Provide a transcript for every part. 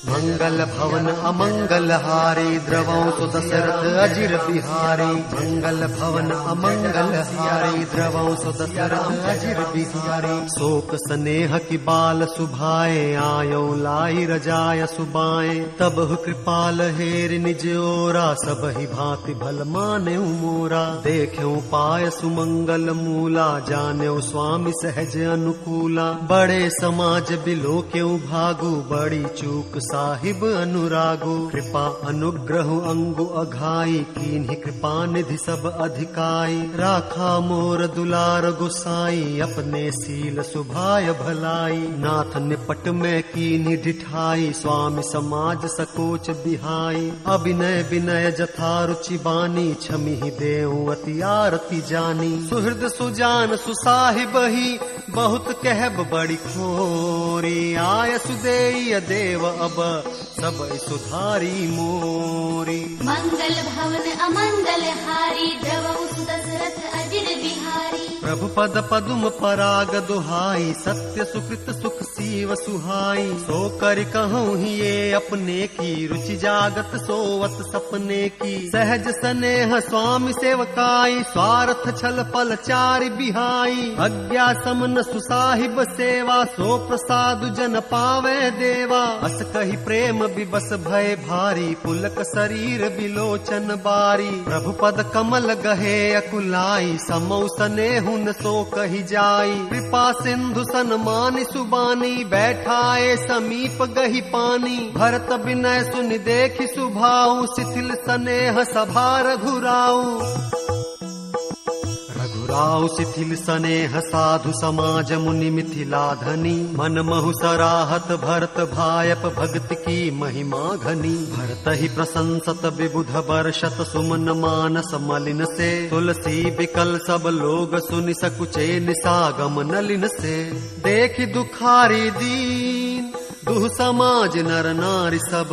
मंगल भवन अमंगल हारी द्रवौ सो दशरथ अजिर बिहारी। मंगल भवन अमंगल हारी द्रवौ सो दशरथ अजिर बिहारी। शोक स्नेह की बाल सुभाए आयो लाई रजाय सुबाए। तब कृपाल हेर निज ओरा सब ही भांति भल माने मोरा। देख्यो पाय सुमंगल मूला जान्यो स्वामी सहज अनुकूला। बड़े समाज बिलो क्यों भागु बड़ी चूक साहिब अनुरागो। कृपा अनुग्रह अंगु अघाई कीन्ही कृपा निधि सब अधिकाई। राखा मोर दुलार गुसाई अपने सील सुभाय भलाई। नाथ निपट में कीन्ही डिठाई स्वामी समाज सकोच बिहाई। अभिनय विनय जथा रुचि बानी छमि देऊ अति आरती जानी। सुहृद सुजान सुसाहिब ही बहुत कहब बड़ी खोरी। आय सुदेय देव अब सब सुधारी मोरी। मंगल भवन अमंगल हारी द्रवौ सो दशरथ अजिर बिहारी। प्रभु पद पदुम पराग दुहाई सत्य सुकृत सुख सीव सुहाई। सो कर कहूँ ही ये अपने की रुचि जागत सोवत सपने की। सहज स्नेह स्वामी सेवकाई स्वार्थ छल पल चारि बिहाई। अज्ञा समन सुसाहिब सेवा सो प्रसाद जन पावे देवा। अस कही प्रेम विबस भय भारी पुलक शरीर बिलोचन बारी। प्रभु पद कमल गहे अकुलाई समौ स्नेहुन सो कही जाई। कृपा सिंधु सन्मानि सुबानी बैठाए समीप गही पानी। भरत विनय सुनि देखि सुभाऊ शिथिल स्नेह सभा रघुराऊ। रघुराऊ शिथिल स्नेह साधु समाज मुनि मिथिला धनी। मन महु सराहत भरत भायप भगत की महिमा घनी। भरत ही प्रशंसत विबुध बरषत सुमन मानस मलिन से। तुलसी बिकल सब लोग सुनि सकुचे निसागम नलिन से। देखि दुखारी दीन दुह समाज नर नारी सब।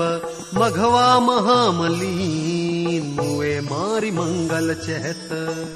मघवा महामलीन मुए मारी मंगल चहत।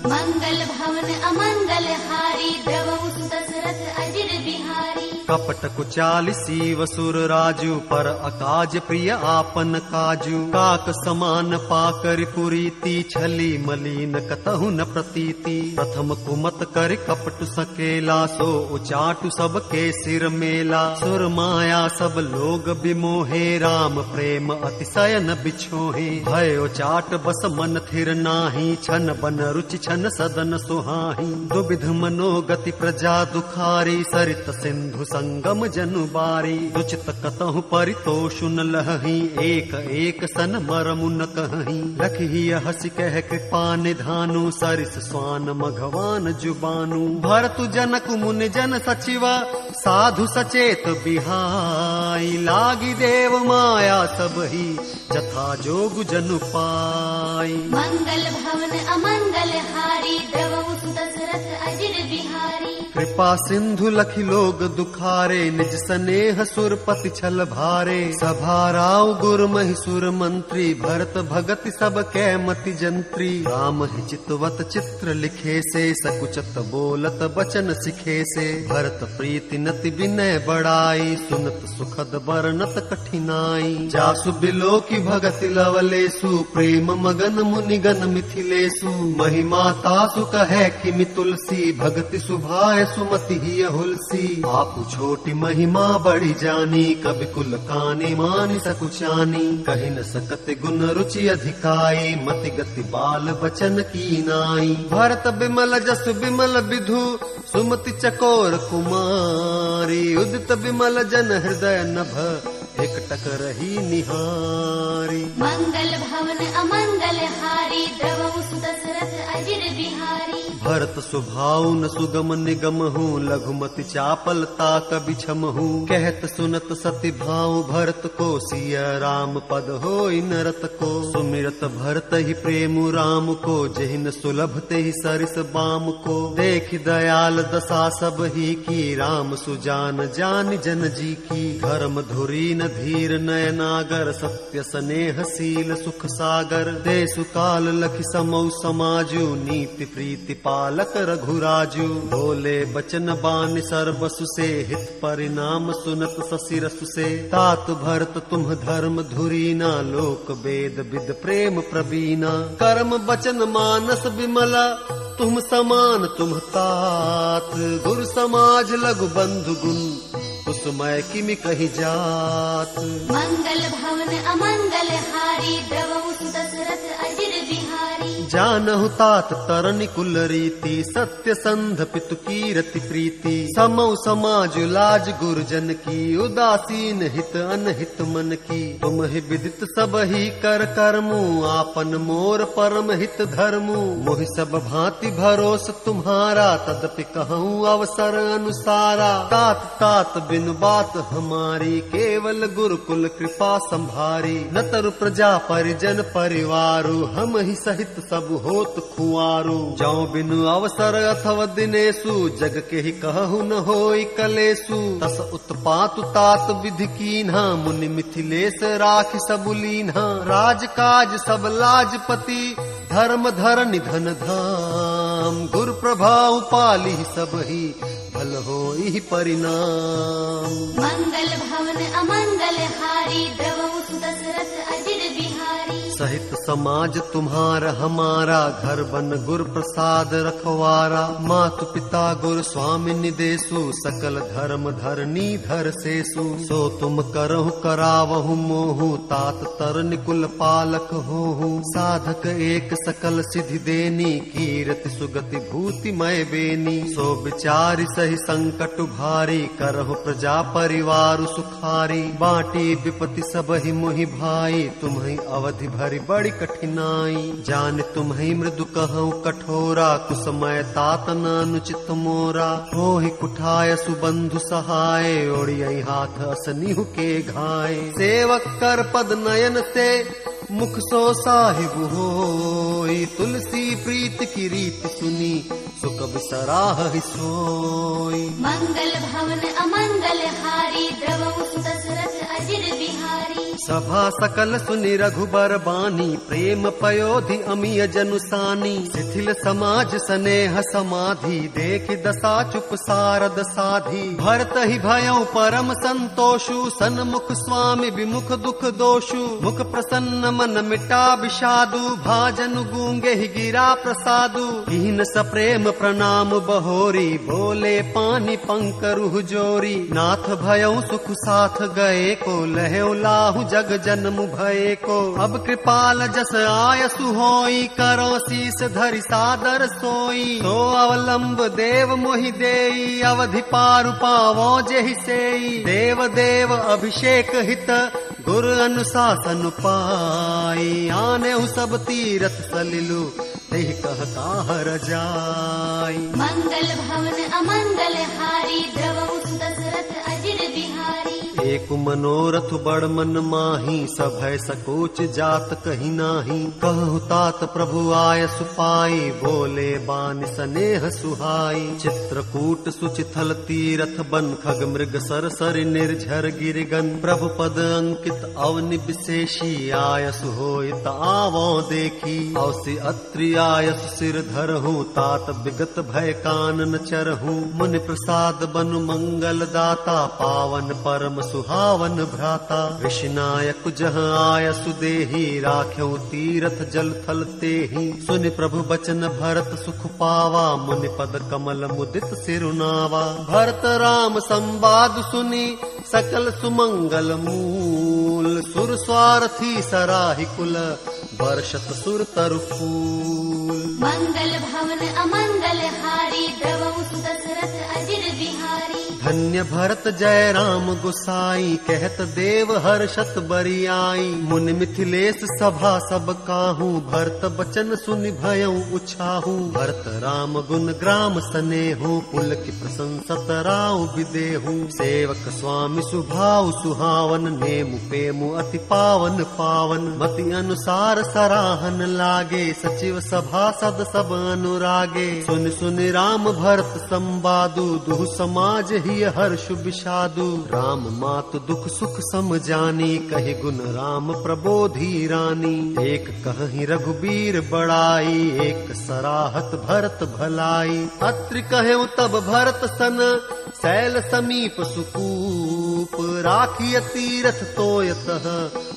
मंगल भवन अमंगल हारी द्रवौ सो दशरथ अजिर बिहारी। कपट कुचाल सीव सुर राजू पर अकाज प्रिय आपन काजू। काक समान पाकर पुरीति छली मलीन कतहु न प्रतीति। प्रथम कुमत कर कपट सकेला सो उचाटु सब के सिर मेला। सुर माया सब लोग बिमोहे राम प्रेम अतिशय न बिछोहे। भयो चाट बस मन थिर नाही छन बन रुचि छन सदन सुहाही। दुविध मनोगति प्रजा दुखारी सरित सिंधु संगम जनु बारी। दुचित कतहु परितोषु न लहही एक एक सन मरमु न कहही। रखही हसी कह कृपा निधानु सरिस स्वान मघवान जुबानु। भरतु जनक मुनि जन सचिवा साधु सचेत बिहाई। लागी देव माया सब ही जथा जोग जनु पाई। मंगल भवन अमंगल हारी द्रवौ सो दशरथ अजिर बिहारी। कृपा सिंधु लखि लोग दुखारे निज स्नेह सुरपति छल भारे। सभा राव गुर महिसुर मंत्री भरत भगत सब कै मति जंत्री। राम ही चितवत चित्र लिखे से सकुचत बोलत बचन सिखे से। भरत प्रीति नति विनय बड़ाई सुनत सुखद बरनत कठिनाई। जासु बिलो की भगति लवलेसु प्रेम मगन मुनिगन मिथिलेसु। महिमा तासु कहे किमि तुलसी भगति सुभाय सुमति ही हुलसी। आपु छोटी महिमा बड़ी जानी कवि कुल कानी मानि सकुचानी। कहि न सकत गुण रुचि अधिकाई मति गति बाल बचन की नाई। भरत बिमल जस बिमल विधु सुमति चकोर कुमारी। उदित बिमल जन हृदय नभ एकटक रही निहारी। मंगल भवन अमंगल हारी द्रवौ सो दशरथ अजिर बिहारी। भरत सुभाऊ न सुगम निगम हूँ लघुमति चापलता कबि छम हूँ। कहत सुनत सति भाऊ भरत को सिया राम पद होई नरत को। सुमिरत भरत ही प्रेमु राम को जहिन सुलभ ते ही सरिस बाम को। देख दयाल दशा सब ही की राम सुजान जान जन जी की। धर्म धुरी न धीर नयनागर सत्य स्नेहशील सुख सागर देशु काल लखि समौ समाजु नीति प्रीति पालक रघुराजु बोले बचन बानि सर्वसु से हित परिणाम सुनत ससिरसु से तात भरत तुम धर्म धुरीना लोक वेद विद प्रेम प्रवीणा कर्म बचन मानस विमला तुम समान तुम तात गुरु समाज लघु बंधु गुण कुसुमय किमि कहि जात मंगल भवन अमंगल हारी द्रवहु सुदशरथ अजिर बिहारी जानहु तात तरनि कुल रीति सत्य संध पितु कीरति प्रीति समौ समाज लाज गुरुजन की उदासीन हित अनहित मन की तुम ही विदित सब ही कर कर्मु आपन मोर परम हित धर्मु मोहि सब भांति भरोस तुम्हारा तदपि कहूँ अवसर अनुसारा तात तात बिनु बात हमारी केवल गुरुकुल कृपा संभारी न तरु प्रजा परिजन परिवारु हम ही सहित सब होत खुआरू जाऊं बिनु अवसर अथवा दिनेशु जग के ही कहु न होई कलेसु तस उत्पातु तात विधि कीन्हा मुनि मिथिलेश राखि सब लीन्हा राज काज सब लाजपति धर्म धर निधन धाम गुरु प्रभाव पाली सब ही भल होई परिणाम मंगल भवन अमंगल हारी द्रवहु सुदशरथ अजिर बिहारी सहित समाज तुम्हारा हमारा घर बन गुरु प्रसाद रखवारा मातु पिता गुरु स्वामी निदेशु सकल धर्म धरनी धर सेसु सो तुम करहु करावहु मोहु तात तरनि कुल पालक होहु साधक एक सकल सिद्धि देनी कीरति सुगति भूति मय बेनी सो विचारि सही संकट भारी करहु प्रजा परिवार सुखारी बाटी विपति सब ही मोहि भाई तुम्हि अवधि भरी बड़ी कठिनाई जान तुम्हि मृदु कहूँ कठोरा कुसमय तात न अनुचित मोरा होहि कुठाय सुबंधु सहाय ओढ़ियई हाथ असनिहु के घाय सेवक कर पद नयन से मुख सो साहिब होई तुलसी प्रीत की रीत सुनी सुख बिसराह सोई मंगल भवन अमंगल हारी द्रवहु सुदशरथ अजिर बिहारी सभा सकल सुनि रघुबर बानी प्रेम पयोधि अमिय जनुसानी शिथिल समाज स्नेह समाधि देख दशा चुप सारद साधी भरत ही भयउ परम संतोषु सन्मुख स्वामी विमुख दुख दोषु मुख प्रसन्न मन मिटा विषादु भाजनु गूंगे ही गिरा प्रसादु हीन सप्रेम प्रणाम बहोरी बोले पानी पंकरु जोरी नाथ भयउ सुख साथ गए को लहु लाहु जग जन्म भये को अब कृपाल जस आयसु होई करो शीस धरि सादर सोई तो अवलंब देव मोहि देई अवधि पारु पावो जेहि सेई देव देव अभिषेक हित गुरु अनुशासन पाई आने सब तीरथ सलिलु तेहि कह काहर जाई मंगल भवन अमंगल हारी द्रवहु सुदशरथ अजिर बिहारी एक मनोरथ बड़ मन माही सभय सकोच जात कही नाही कहु तात प्रभु आय सुपाई बोले बानि स्नेह सुहाई चित्रकूट सुचिथल तीरथ बन खग मृग सर सर निर्झर गिरगन प्रभु पद अंकित अवनि विशेषी आयसु होय आवो देखी अवसि अत्रि आयसु सिर धरहु तात विगत भय कानन चरहु मुनि प्रसाद बनु मंगल दाता पावन परम सुहावन भ्राता ऋषिनायक जहाँ आयसु देहि राख्यो तीरथ जल थल तेहि सुनि प्रभु बचन भरत सुख पावा मुनि पद कमल मुदित सिरुनावा भरत राम संवाद सुनि सकल सुमंगल मूल सुर स्वार्थी सराहि कुल वर्षत सुर तरु फूल मंगल भवन अमंगल हारी द्रवहु सुदशरथ अजिर बिहारी धन्य भरत जय राम गोसाई कहत देव हर्षत बरियाई मुनि मिथिलेश सभा सब काहू भरत बचन सुनि भयउ उछाहू भरत राम गुण ग्राम स्नेहु पुल की प्रशंसत राव विदेहु सेवक स्वामी सुभाव सुहावन नेमु पेमु अति पावन पावन मति अनुसार सराहन लागे सचिव सभा सद सब अनुरागे सुन सुन राम भरत संवादु दुह समाज ही प्रिय हर्ष विषादु। राम मात दुख सुख सम जानी, कहि गुण राम प्रबोधि रानी। एक कहि रघुबीर बड़ाई, एक सराहत भरत भलाई। अत्रि कहेउ तब भरत सन, शैल समीप सुकूप। राखिय तीरथ तोयतः,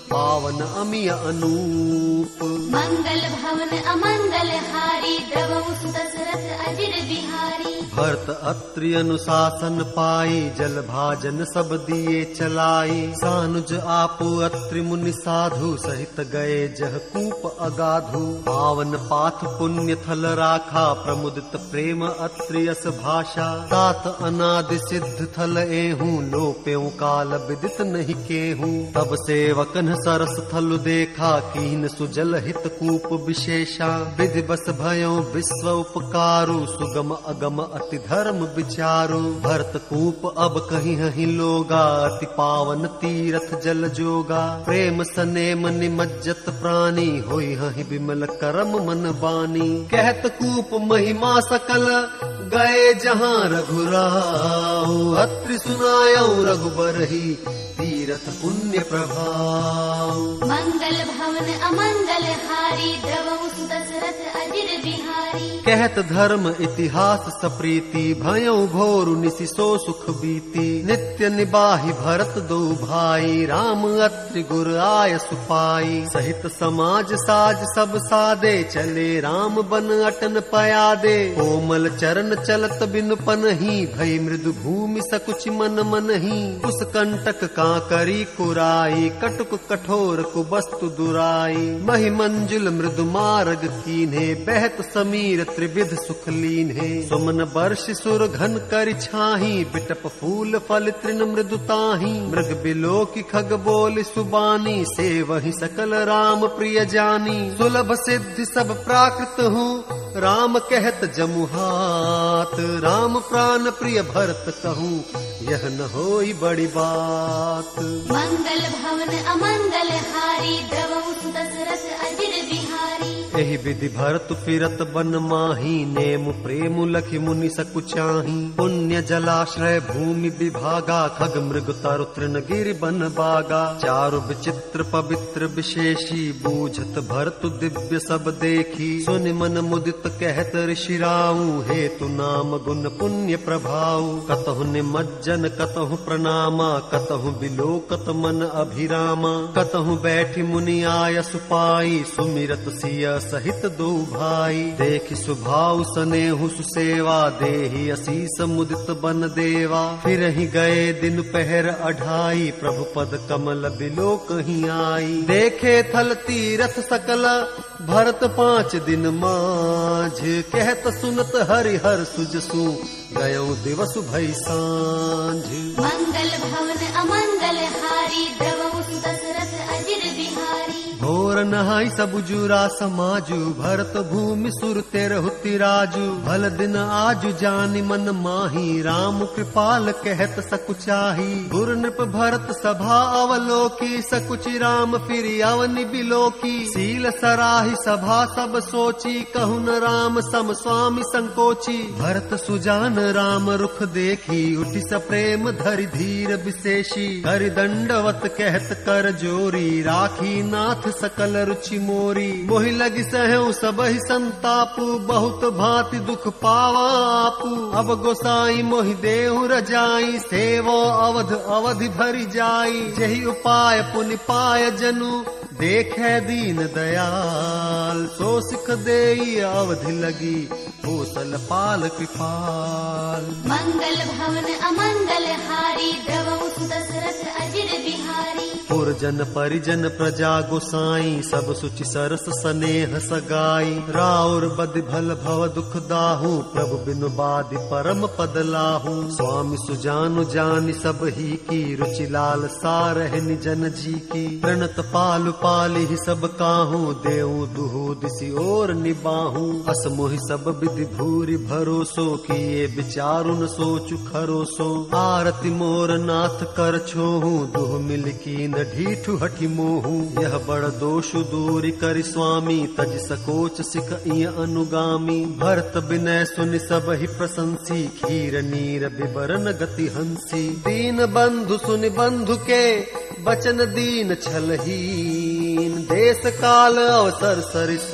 पावन अमिय अनूप। मंगल भवन अमंगल हारी, द्रवहु सुत दशरथ अजिर बिहारी। भरत अत्रि अनुशासन पाई, जल भाजन सब दिए चलाई। सानुज आपु अत्रि मुनि साधु, सहित गए जह कूप अगाधु। पावन पाथ पुण्य थल राखा, प्रमुदित प्रेम अत्रि यस भाषा। तात अनादि सिद्ध थल एहूं, लोप्यों काल विदित नहीं केहूं। तब सेवकन सरस थल देखा, कीन सुजल हित कूप विशेषा। विधि बस भयो विश्व उपकारु, सुगम अगम अति धर्म विचारु। भरत कूप अब कहीं हहीं लोगा, अति पावन तीरथ जल जोगा। प्रेम सनेम निमज्जत प्राणी, होई हहीं बिमल करम मन बानी। कहत कूप महिमा सकल, गए जहाँ रघुराऊ। अत्रि सुनायऊ रघुबरहि, तीरथ पुण्य प्रभाव। मंगल भवन अमंगल हारी, द्रवहु सुत दशरथ अजिर बिहारी। कहत धर्म इतिहास सप्रीति, भयउ घोरु निसि सो सुख बीती। नित्य निबाहि भरत दो भाई, राम अत्रि गुर आय सुपाई। सहित समाज साज सब सादे, चले राम बन अटन पयादे। कोमल चरण चलत बिनु पनहि, भई मृदु भूमि सकुच मन मनहि। उस कंटक कांकरी कुराई, कटुक कठोर कुबस्तु दुराई। महि मंजुल मृदु मार्ग कीन्हे, बहत समीर त्रिविध सुख लीन्हे। सुमन वर्ष सुर घन कर छाही, बिटप फूल फल तृण मृदु ताही। मृग बिलोकी खग बोल सुबानी, से वही सकल राम प्रिय जानी। सुलभ सिद्धि सब प्राकृत हूँ, राम कहत जमुहात। राम प्राण प्रिय भरत कहूँ, यह न होई बड़ी बात। मंगल भवन अमंगल हारी, द्रवहु सुत दशरथ अजिर बिहारी। एहि विधि भरत फिरत बन माही, नेम प्रेम लखि मुनि सकुचाही। पुण्य जलाश्रय भूमि विभागा, खग मृग तरु तृण गिरि बन बागा। चारु विचित्र पवित्र विशेषी, बूझत भरत दिव्य सब देखी। सुनि मन मुदित कहत ऋषि राऊ, हेतु नाम गुण पुण्य प्रभाऊ। कतहु निमज्जन कतहु प्रणामा, कतहु बिलोकत मन अभिरामा। कतहु बैठि मुनि आय सुपाई, सुमिरत सिय सहित दो भाई। देखि सुभाव सनेहु सुसेवा, देहि असीस मुदित बन देवा। फिर ही गए दिन पहर अढ़ाई, प्रभु पद कमल बिलोक ही आई। देखे थल तीरथ सकल, भरत 5 दिन माझ। कहत सुनत हरिहर सुजसु, गयो दिवस भई सांझ। मंगल भवन अमंगल हारी, द्रवहु सुत दशरथ अजिर बिहारी। घोर नहाई सब जुरा समाजु, भरत भूमि सुर तेरहु तिराजु। भल दिन आजु जानि मन माही, राम कृपाल कहत सकुचाही। गुर नृप भरत सभा अवलोकी, सकुचि राम फिर अवनि बिलोकी। सील सराहि सभा सब सोची, कहु न राम सम स्वामी संकोची। भरत सुजान राम रुख देखी, उठि सप्रेम धरि धीर विशेषी। कर दंडवत कहत कर जोरी, राखी नाथ सकल रुचि मोरी। मोहि लगी सहु सबहि संतापु, बहुत भांति दुख पावा आपु। अब गोसाई मोहि देहु रजाई, सेवो अवध अवधि भरि जाई। जहि उपाय पुनि पाय जनु, देखे दीन दयाल। सो सिख देई अवधि लगी, कौशल पाल कृपाल। मंगल भवन अमंगल हारी, द्रवहु सुत दशरथ अजिर बिहारी। पुरजन परिजन प्रजा गोसाई, सब सुचि सरस स्नेह सगाई। राउर बद भल भव दुख दाहू, प्रभु बिनु बादि परम पद लाहू। स्वामी सुजानु जानि सब ही की, रुचि लाल सारह निजन जी की। प्रणत पालु पाली ही सब काहू, देऊ दुहु दिसि और निबाहू। अस मोहि सब विधि भूरि भरोसो, किए विचारु न सोचु खरोसो। आरति मोर नाथ कर छोहू, दुह मिल की न ढीठु हठि मोहू यह बड़ दोष दूर करि स्वामी तज सकोच सिख इय अनुगामी भरत विनय सुनि सब ही प्रशंसी खीर नीर बिबरन गति हंसी दीन बंधु सुनि बंधु के बचन दीन छलहीन देश काल अवसर सरिस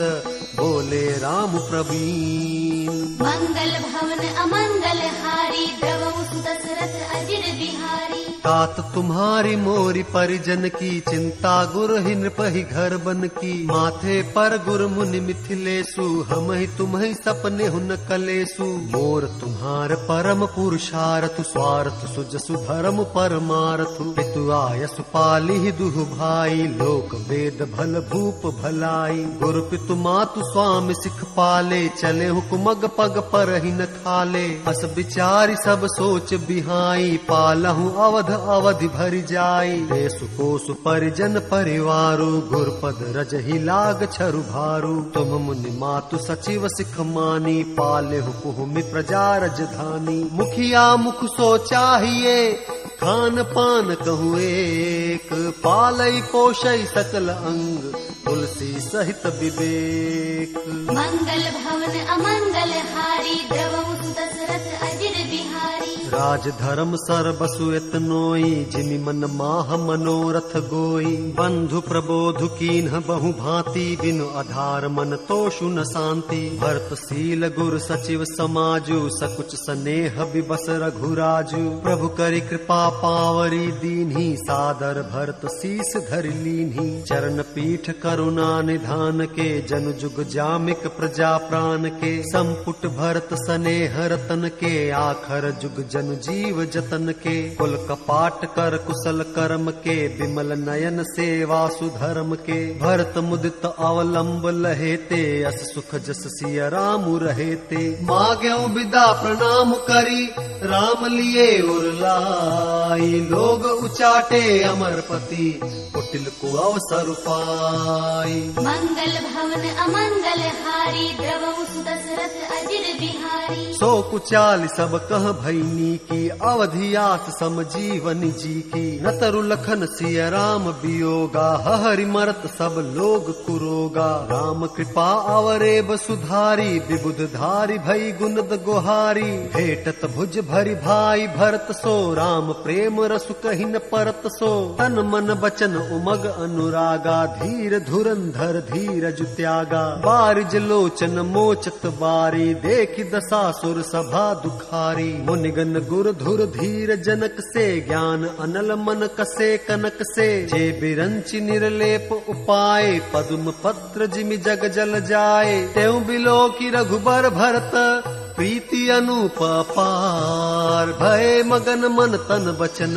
बोले राम प्रवीण मंगल भवन अमंगल हारी द्रवहु सुत दशरथ अजिर बिहारी तात तुम्हारी मोरी परिजन की चिंता गुर ही नृपहि घर बन की माथे पर गुर मुनि मिथिलेशु हम ही तुम ही सपने हुन कलेसु मोर तुम्हार परम पुरुषारथ स्वार्थ सुजसु धर्म परमारथ पितु आयसु पाली दुहु भाई लोक वेद भल भूप भलाई गुरु पितु मातु स्वामी सिख पाले चले हुकुमग पग पर ही न खाले अस विचारी सब सोच बिहाई पालहु अवध अवधि भरि जाई देसु कोसु परिजन परिवारु गुरपद रज ही लाग छरु भारू तुम मुनि मातु सचिव सिख मानी पाले हुकुमि प्रजा रजधानी मुखिया मुख सो चाहिए खान पान कहु एक पालई पोषई सकल अंग तुलसी सहित विवेक मंगल भवन अमंगल हारी द्रवहु सुत दशरथ अजिर बिहारी राज धर्म सर बसु एतनोई जिमि मन माह मनोरथ गोई बंधु प्रबोधु कीन्ह बहु भांति बिनु आधार मन तोषु न शांति भरत शील गुर सचिव समाजु सकुच स्नेह विबस रघुराजु प्रभु करि कृपा पावरी दीन्ही सादर भरत शीस धरि लीन्ही चरण पीठ करुणा निधान के जनु जुग जामिक प्रजा प्राण के संपुट भरत स्नेह रतन के आखर जुग जनु जीव जतन के कुल कपाट कर कुशल कर्म के विमल नयन सेवा सुधर्म के भरत मुदित अवलंब लहेते अस सुख जस सिय राम रहेते माग्यौ विदा प्रणाम करी राम लिए उरलाई लोग उचाटे अमरपति कुटिल को अवसर पाई मंगल भवन अमंगल हारी द्रवहु सुत दशरथ अजिर बिहारी सो कुचाल सब कह भैनी की अवधियात सम जीवन जी की न तरु लखन सिय राम बियोगा हरि मरत सब लोग कुरोगा राम कृपा अवरेब सुधारी विबुध धारी भई गुणद गुहारी भेटत भुज भरि भाई भरत सो राम प्रेम रसु कहि न परत सो तन मन बचन उमग अनुरागा धीर धुरंधर धीरज त्यागा बारिज लोचन मोचत बारी देखि दशासुर सभा दुखारी मुनिगन गुर धुर धीर जनक से ज्ञान अनल मन कसे कनक से जे बिरंचि निर्लेप उपाय पद्म पत्र जिमि जग जल जाए त्यों बिलो की रघुबर भरत प्रीति अनूप पार भय मगन मन तन बचन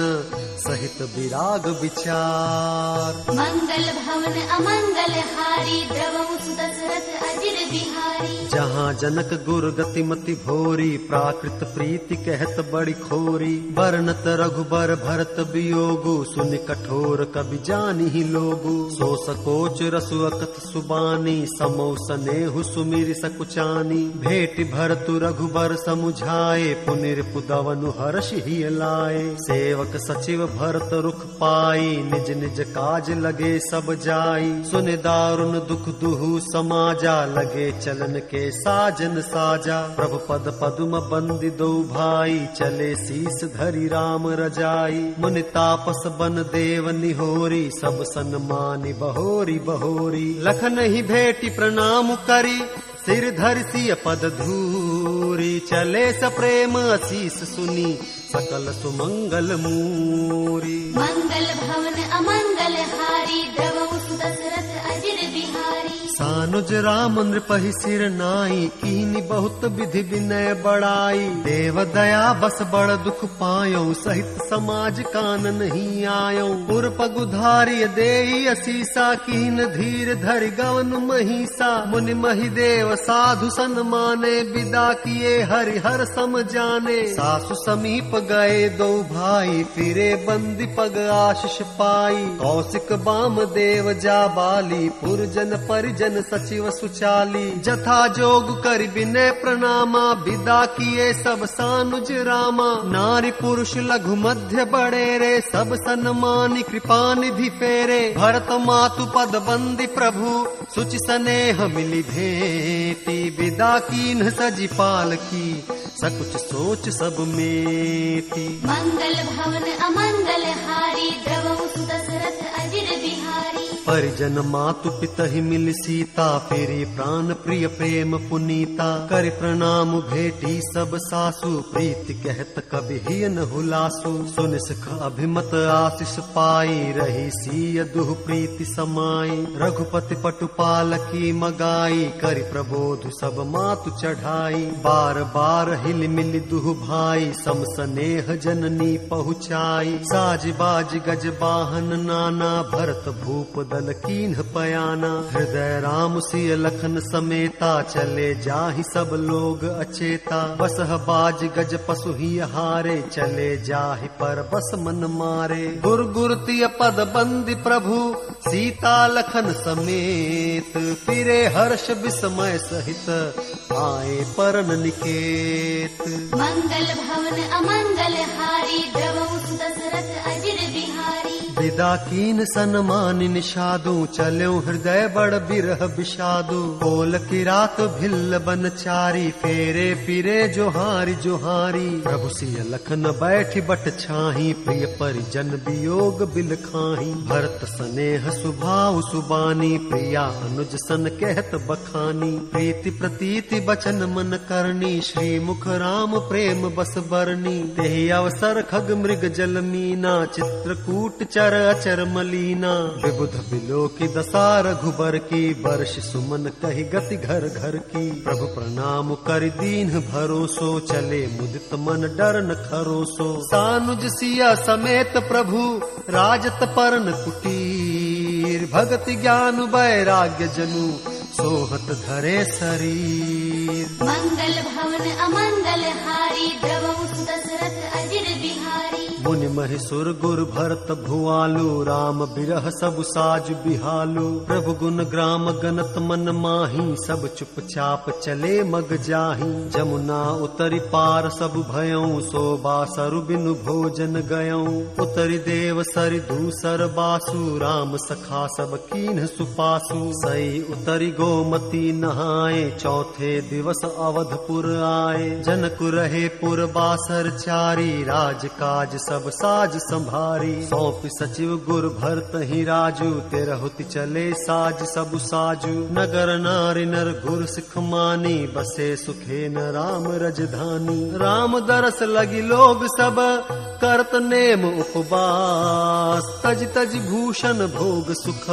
सहित विराग विचार मंगल भवन अमंगल हारी द्रवहु सुत दशरथ अजिर बिहारी जहाँ जनक गुर गति मति भोरी प्राकृत प्रीति कहत बड़ी खोरी बरनत रघुबर भरत वियोगु सुनि कठोर कबि जानि ही लोगु सो सकोच रसु अकथ सुबानी समौ सनेहु सुमिरि सकुचानी भेटि भरतु रघुबर समुझाए पुनिर पुदवनु हर्ष ही लाए सेवक सचिव भरत रुख पाई निज निज काज लगे सब जाई सुनि दारुण दुख दुहु समाजा लगे चलन के साजन साजा प्रभु पद पदुम बंदी दो भाई चले शीस धरि राम रजाई मुनि तापस बन देव निहोरी सब सन्मानि बहोरी बहोरी लखन ही भेटी प्रणाम करी सिर धरि सिय पद धूरी चले स प्रेम असीस सुनी सकल सुमंगल मूरी मंगल भवन अमंगल हारी द्रवहु सुत दशरथ अजिर बिहारी सानुज राम नृपहि सिर नाई कीनी बहुत विधि विनय बड़ाई देव दया बस बड़ दुख पायो सहित समाज कान नहीं आयो पुर पगुधारी देई असीसा कीन धीर धरि गवन महिषा मुनि महि देव साधु सन्माने विदा किए हरि हर सम जाने सासु समीप गए दो भाई फिरे बंदी पग आशीष पाई कौशिक बाम देव जा बाली पुरजन परिजन सचिव सुचाली, जथा जोग कर विनय प्रणामा, विदा किए सब सानुज रामा। नारी पुरुष लघु मध्य बड़े रे, सब सन्मानी कृपा निधि फेरे। भरत मातु पद बंदी प्रभु, सुचि स्नेह मिली भेंटी। विदा कीन्ह सजी पाल की, सकुच सोच सब मेटी। मंगल भवन अमंगल हारी, द्रवहु सुत दशरथ अजिर बिहारी। परिजन मातु पितहि मिल सीता, फेरे प्राण प्रिय प्रेम पुनीता। कर प्रणाम भेटी सब सासु, प्रीति कहत कबि हियन हुलासु। सुन सिख अभिमत आशीष पाई, रही सीय दुह प्रीति समाई। रघुपति पटुपाल की मगाई, कर प्रबोध सब मातु चढ़ाई। बार बार हिल मिल दुह भाई, सम स्नेह जननी पहुँचाई। साज बाज गज वाहन नाना, भरत भूप दल कीन्ह पयाना। हृदय राम सिय लखन समेता, चले जाहि सब लोग अचेता। बसह बाज गज पशु ही हारे, चले जाहि पर बस मन मारे। गुर गुरतिय पद बंदी प्रभु, सीता लखन समेत। फिरे हर्ष विस्मय सहित, आए परन निकेत। मंगल भवन अमंगल हारी, द्रवहु सुत दशरथ अजिर बिहारी। विदा कीन सन्मान निषादु, चल्यो हृदय बड़ बिरह विषादु। कोल किरात भिल्ल बनचारी, फेरे फिरे जोहारी जोहारी। प्रभु सिय लखन बैठि बट छाही, प्रिय परिजन वियोग बिल खाही। भरत स्नेह सुभाव सुबानी, प्रिया अनुज सन कहत बखानी। प्रीति प्रतीति बचन मन करनी, श्री मुख राम प्रेम बस बरनी। तेहि अवसर खग मृग जल मीना, चित्रकूट चर अचर मलीना। विबुध बिलो की दशा रघुबर की, वर्ष सुमन कही गति घर घर की। प्रभु प्रणाम कर दीन भरोसो, चले मुदित मन डर न खरोसो। सानुज सिया समेत प्रभु, राजत परन कुटीर। भगति ज्ञान वैराग्य जनु, सोहत धरे शरीर। मंगल भवन अमंगल हारी, द्रवहु सुत दशरथ अजिर बिहारी। मुनि महिसुर गुर भरत भुआलु, राम बिरह सब साज बिहालु। प्रभु गुण ग्राम गनत मन माही, सब चुपचाप चले मग जाही। जमुना उतरि पार सब भयऊ, सोबा सरु बिनु भोजन गयऊ। उतरि देव सरि दूसर बासु, राम सखा सब कीन्ह सुपासु। सई उतरि गोमती नहाए, चौथे दिवस अवधपुर आए। जनक रहे पुर बासर चारी, राज काज सब साज संभारी। सौंप सचिव गुर भरत ही राजू, तेरहुति चले साज सब साजू। नगर नारी नर गुर सिख मानी, बसे सुखे न राम रजधानी। राम दरस लगी लोग सब, करत नेम उपवास। तज तज भूषण भोग सुख,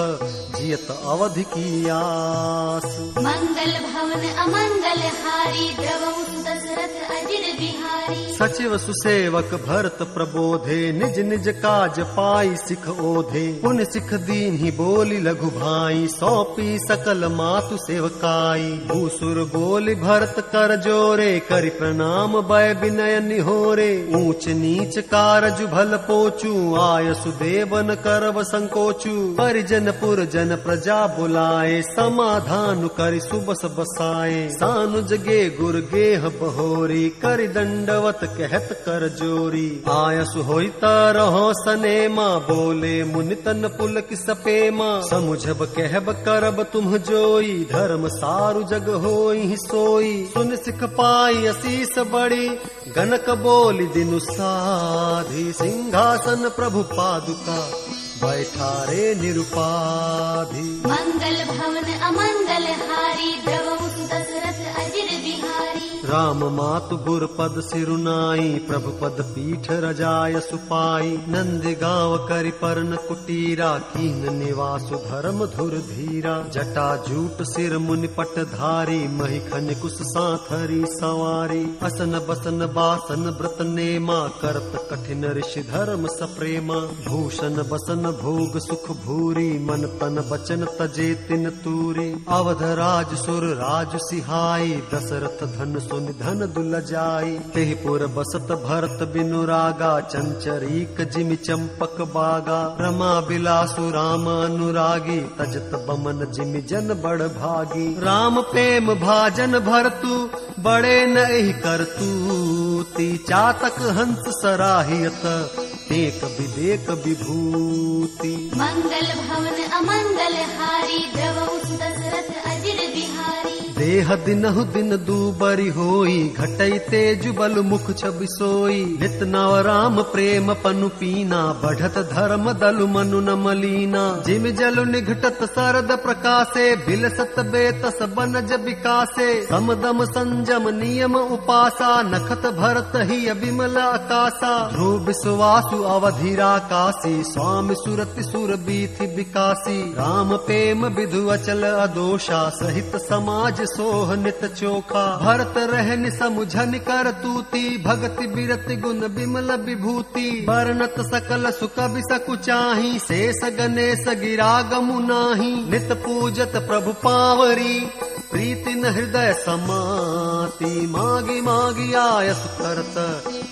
जियत अवधि की आस। मंगल भवन अमंगल हारी, द्रवहु सुत दशरथ अजिर बिहारी। सचिव सुसेवक भरत प्रबोधे, निज निज काज पाई सिख ओधे। पुन सिख दीन ही बोली लघु भाई, सौंपी सकल मातु सेवकाई। भूसुर बोली भरत कर जोरे, करि प्रणाम भय विनय निहोरे। ऊंच नीच कारज भल पोचू, आय सुदेवन करव संकोचू। परिजन पुरजन प्रजा बुलाए, समाधान करि सुबस बसाए। सानुज गे गुर गेह बहोरी, करि दंडवत कहत कर जोरी। आयसु होई तरहो सनेमा, बोले मुनि तन पुलक सपेमा। समुझब कहब करब तुम जोई, धर्म सारु जग होई सोई। सुन सिख पाई असीस बड़ी, गनक बोली दिनु साधी। सिंहासन प्रभु पादुका, बैठा रे निरुपाधि। मंगल भवन अमंगल हारी, द्रवहु सुत दशरथ अजिर बिहारी। राम मातु गुर पद सिरुनाई, प्रभु पद पीठ रजाय सुपाई। नंद गांव करि परन कुटीरा, कीन निवासु धर्म धुर धीरा। जटा जूट सिर मुनि पट धारी, मही खन कुश साथरी सवारी। असन बसन बासन व्रत नेमा, करत कठिन ऋषि धर्म सप्रेमा। भूषण बसन भोग सुख भूरी, मन तन बचन तजे तिन तूरी। अवध राज सुर राज सिहाई, दशरथ धन सुर सुनि धन दुल जाई। तेहि पुर बसत भरत बिनु रागा, चंचरीक जिमि चंपक बागा। रमा बिलासु राम अनुरागी, तजत बमन जिमि जन बड़ भागी। राम प्रेम भाजन भरतु, बड़े नहीं करतूति। चातक हंस सराहियत, एक विवेक विभूति। मंगल भवन अमंगल हारी, द्रवहु सुत दशरथ अजिर बिहारी। देह दिनहु दिन दूबरी होई, घटई तेजु बल मुख छवि सोई। नित नव राम प्रेम पनु पीना, बढ़त धर्म दलु मनु न मलीना। जिम जलु निघटत सरद प्रकाशे, बिलसत बेतस बनज विकासे। समदम संजम नियम उपासा, नखत भरत ही विमल आकाशा। ध्रुव विश्वासु अवधिरा काशी, स्वामी सुरति सुर बीथि विकासी। राम प्रेम विधु अचल अदोषा, सहित समाज सोह नित चोखा। भरत रहनि समुझन कर तूती, भगति बिरति गुण बिमल विभूति। वर्णत सकल सुख बिसकु चाही, शेष गणेश गिरा गमु नाही। नित पूजत प्रभु पावरी, प्रीति न हृदय समाति। मागी मागी आयस करत,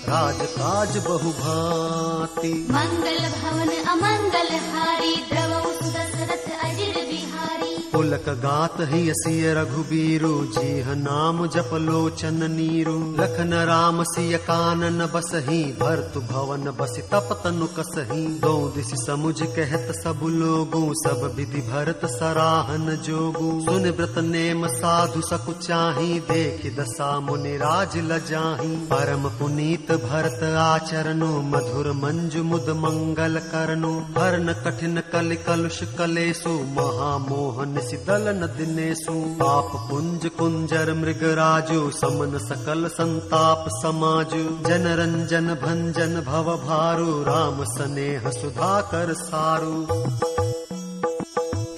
राज काज बहु भांति। मंगल भवन अमंगल हारी, द्रवहु सुत दशरथ अजिर बिहारी। पुलक गात ही सिय रघुबीरु, जीह नाम जप लोचन नीरु। लखन राम सिय कानन बसहि, भरतु भवन बसि तप तनु कसहि। दो दिस समुझ कहत सब लोगु, सब विधि भरत सराहन जोगु। सुन व्रत नेम साधु सकु चाही, देखि दशा मुनि राज लजाहि। परम पुनीत भरत आचरनु, मधुर मंजु मुद मंगल करनु। हरन कठिन कलि कलुष कलेसु, महामोहन दलन दिनेसु। पाप पुंज कुंजर मृग राजु, समन सकल संताप समाजु। जन रंजन भंजन भव भारू, राम स्नेह सुधाकर सारू।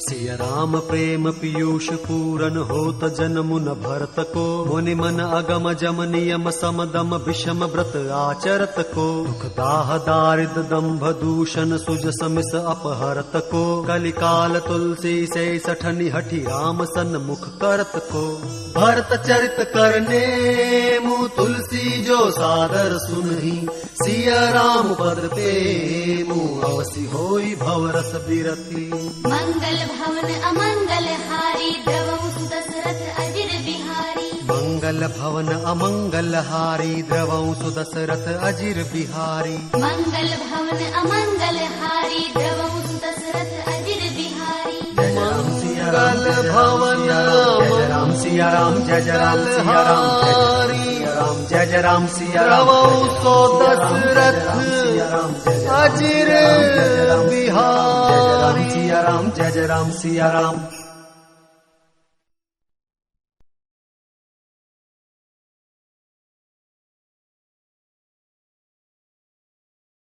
सिय राम प्रेम पीयूष पूरन, होत जन्म न भरत को। मुनि मन अगम जम नियम समदम, विषम व्रत आचरत को। दुख दाह दारिद दंभ दूषण, सुज समिस अपहरत को। कलिकाल तुलसी से सठनि हठि, राम सन मुख करत को। भरत चरित करने मुँह, तुलसी जो सादर सुनहि। सिय राम पद पे मुँह, अवसि होई भवरस बिरति। मंगल भवन अमंगल हारी, द्रवहु सुत दशरथ अजिर बिहारी। मंगल भवन अमंगल हारी, द्रवहु सुत दशरथ अजिर बिहारी। मंगल भवन अमंगल हारी, द्रवहु सुत दशरथ अजिर बिहारी। मंगल भवन जय राम सिया राम, जय जय राम सिया राम, जय जय राम सिया राम। द्रवहु सुत दशरथ अजिर बिहारी। जय जय राम सिया राम, जय जय राम सिया राम।